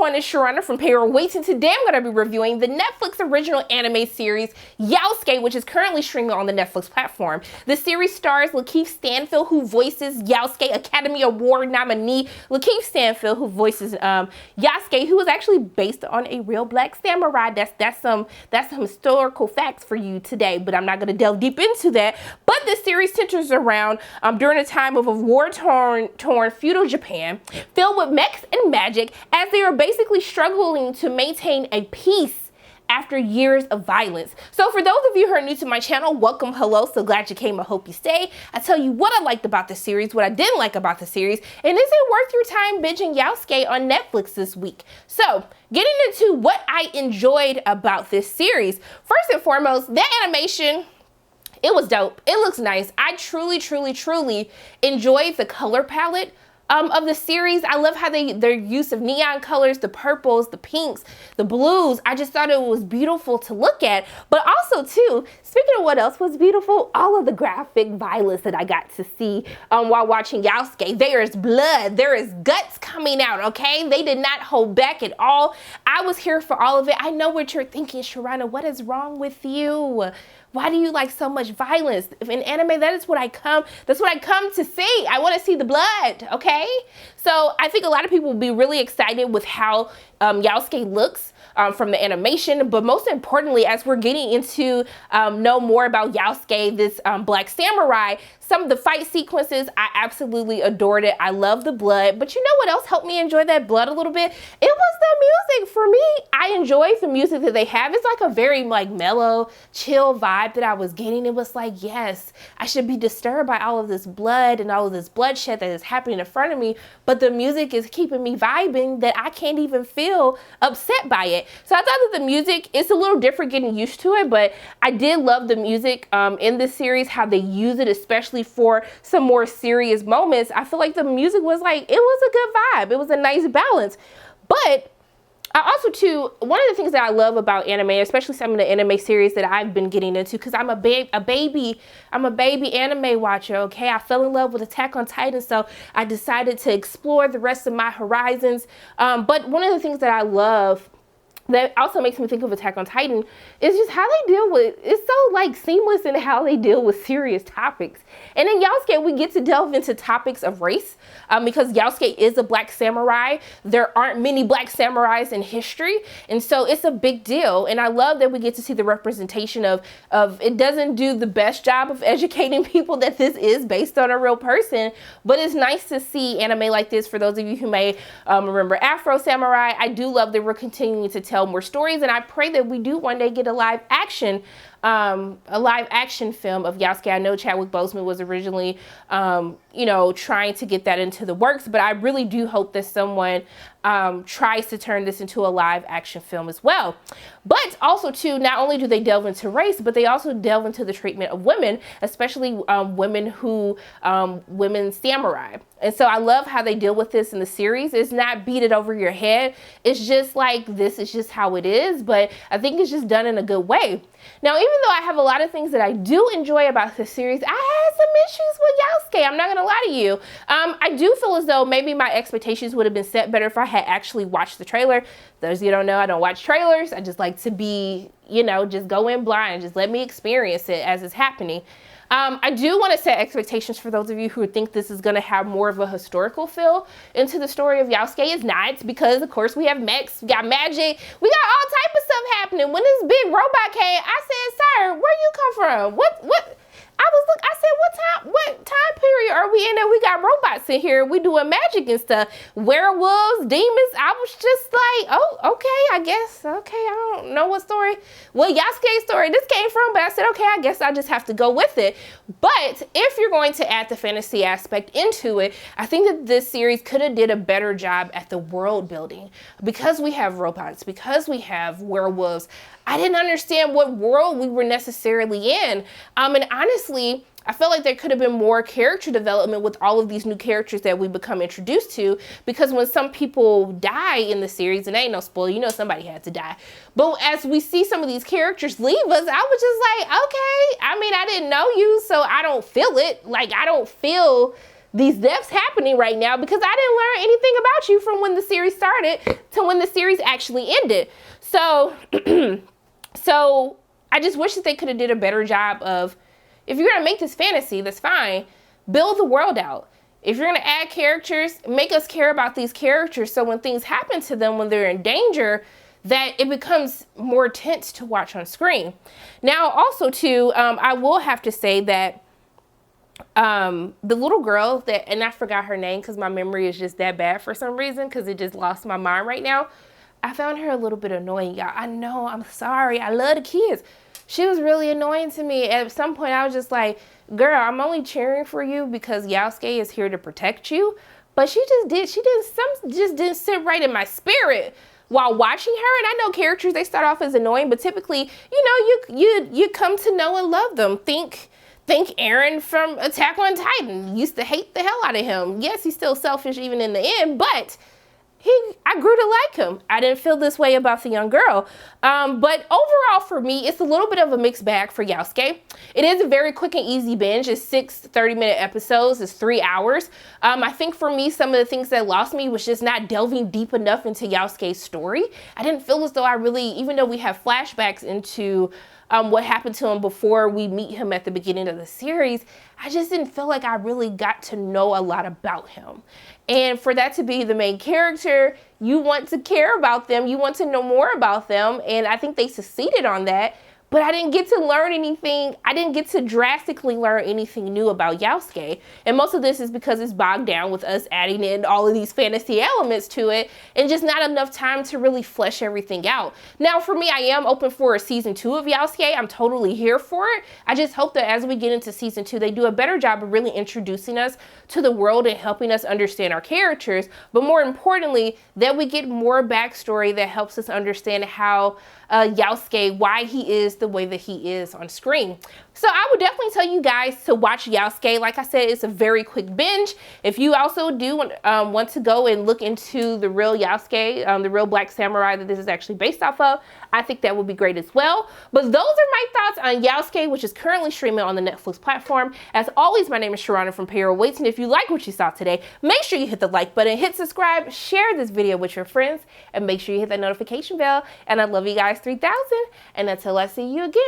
everyone, it's Sharana from Payroll Waits, and today I'm going to be reviewing the Netflix original anime series Yasuke, which is currently streaming on the Netflix platform. The series stars Lakeith Stanfield, who voices Yasuke, Academy Award nominee Lakeith Stanfield, who voices Yasuke, who is actually based on a real black samurai. That's some historical facts for you today, but I'm not going to delve deep into that. But this series centers around during a time of a war-torn feudal Japan, filled with mechs and magic, as they are basically struggling to maintain a peace after years of violence. So for those of you who are new to my channel, welcome, hello, so glad you came, I hope you stay. I tell you what I liked about the series, what I didn't like about the series, and is it worth your time binging Yasuke on Netflix this week? So getting into what I enjoyed about this series, first and foremost, that animation, it was dope. It looks nice. I truly enjoyed the color palette of the series. I love how their use of neon colors, the purples, the pinks, the blues. I just thought it was beautiful to look at. But also too, speaking of what else was beautiful, all of the graphic violence that I got to see while watching Yasuke. There is blood, there is guts coming out, okay? They did not hold back at all. I was here for all of it. I know what you're thinking, Sharana, what is wrong with you? Why do you like so much violence? In anime, that's what I come to see. I want to see the blood, okay? So I think a lot of people will be really excited with how Yasuke looks from the animation, but most importantly, as we're getting into know more about Yasuke, this black samurai, some of the fight sequences, I absolutely adored it. I love the blood, but you know what else helped me enjoy that blood a little bit? It was the music. For me, I enjoy the music that they have. It's like a very mellow, chill vibe that I was getting. It was like, yes, I should be disturbed by all of this blood and all of this bloodshed that is happening in front of me, but the music is keeping me vibing that I can't even feel upset by it. So I thought that the music, it's a little different getting used to it, but I did love the music in this series, how they use it, especially for some more serious moments. I feel like the music was it was a good vibe. It was a nice balance. But I also too, one of the things that I love about anime, especially some of the anime series that I've been getting into, because I'm a baby anime watcher, okay? I fell in love with Attack on Titan, so I decided to explore the rest of my horizons. But one of the things that I love that also makes me think of Attack on Titan is just how they deal with, it's so seamless in how they deal with serious topics. And in Yasuke, we get to delve into topics of race because Yasuke is a black samurai. There aren't many black samurais in history, and so it's a big deal. And I love that we get to see the representation of it doesn't do the best job of educating people that this is based on a real person, but it's nice to see anime like this. For those of you who may remember Afro Samurai, I do love that we're continuing to tell more stories, and I pray that we do one day get a live action film of Yasuke. I know Chadwick Boseman was originally, trying to get that into the works, but I really do hope that someone tries to turn this into a live action film as well. But also too, not only do they delve into race, but they also delve into the treatment of women, especially women samurai. And so I love how they deal with this in the series. It's not beat it over your head. It's just this is just how it is, but I think it's just done in a good way. Now, even though I have a lot of things that I do enjoy about this series, I had some issues with Yasuke. I'm not gonna lie to you. I do feel as though maybe my expectations would have been set better if I had actually watched the trailer. Those of you who don't know, I don't watch trailers. I just like to be, just go in blind. Just let me experience it as it's happening. I do want to set expectations for those of you who think this is going to have more of a historical feel into the story of Yasuke. It's not, because of course we have mechs, we got magic, we got all type of stuff happening. When this big robot came, I said, sir, where you come from? What? I said, what time period are we in that we got robots in here? We doing magic and stuff. Werewolves, demons. I was just like, oh, okay, I guess. Okay, I don't know what story. Well, Yasuke's story this came from, but I said, okay, I guess I just have to go with it. But if you're going to add the fantasy aspect into it, I think that this series could have did a better job at the world building. Because we have robots, because we have werewolves, I didn't understand what world we were necessarily in. And honestly, I felt like there could have been more character development with all of these new characters that we become introduced to, because when some people die in the series, and ain't no spoiler, somebody had to die. But as we see some of these characters leave us, I was just like, okay, I mean, I didn't know you, so I don't feel it. I don't feel these deaths happening right now because I didn't learn anything about you from when the series started to when the series actually ended. So, so I just wish that they could have did a better job of, if you're gonna make this fantasy, that's fine, build the world out. If you're gonna add characters, make us care about these characters so when things happen to them, when they're in danger, that it becomes more tense to watch on screen. Now, also too, I will have to say that the little girl that, and I forgot her name because my memory is just that bad for some reason because it just lost my mind right now. I found her a little bit annoying, y'all. I know, I'm sorry. I love the kids. She was really annoying to me. At some point, I was just like, girl, I'm only cheering for you because Yasuke is here to protect you. But she just didn't sit right in my spirit while watching her. And I know characters, they start off as annoying, but typically, you know, you come to know and love them. Think Eren from Attack on Titan. Used to hate the hell out of him. Yes, he's still selfish even in the end, but I grew to like him. I didn't feel this way about the young girl. But overall for me, it's a little bit of a mixed bag for Yasuke. It is a very quick and easy binge. It's 6 30-minute episodes. It's 3 hours. I think for me, some of the things that lost me was just not delving deep enough into Yasuke's story. I didn't feel as though I really, even though we have flashbacks into what happened to him before we meet him at the beginning of the series, I just didn't feel like I really got to know a lot about him. And for that to be the main character, you want to care about them, you want to know more about them, and I think they succeeded on that. But I didn't get to learn anything. I didn't get to drastically learn anything new about Yasuke. And most of this is because it's bogged down with us adding in all of these fantasy elements to it and just not enough time to really flesh everything out. Now, for me, I am open for a season 2 of Yasuke. I'm totally here for it. I just hope that as we get into season 2, they do a better job of really introducing us to the world and helping us understand our characters. But more importantly, that we get more backstory that helps us understand how Yasuke, why he is the way that he is on screen. So I would definitely tell you guys to watch Yasuke. Like I said, it's a very quick binge. If you also do want to go and look into the real Yasuke, the real black samurai that this is actually based off of, I think that would be great as well. But those are my thoughts on Yasuke, which is currently streaming on the Netflix platform. As always, my name is Sharana from Payroll Waits, and if you like what you saw today, make sure you hit the like button, hit subscribe, share this video with your friends, and make sure you hit that notification bell. And I love you guys 3000, and until I see you again,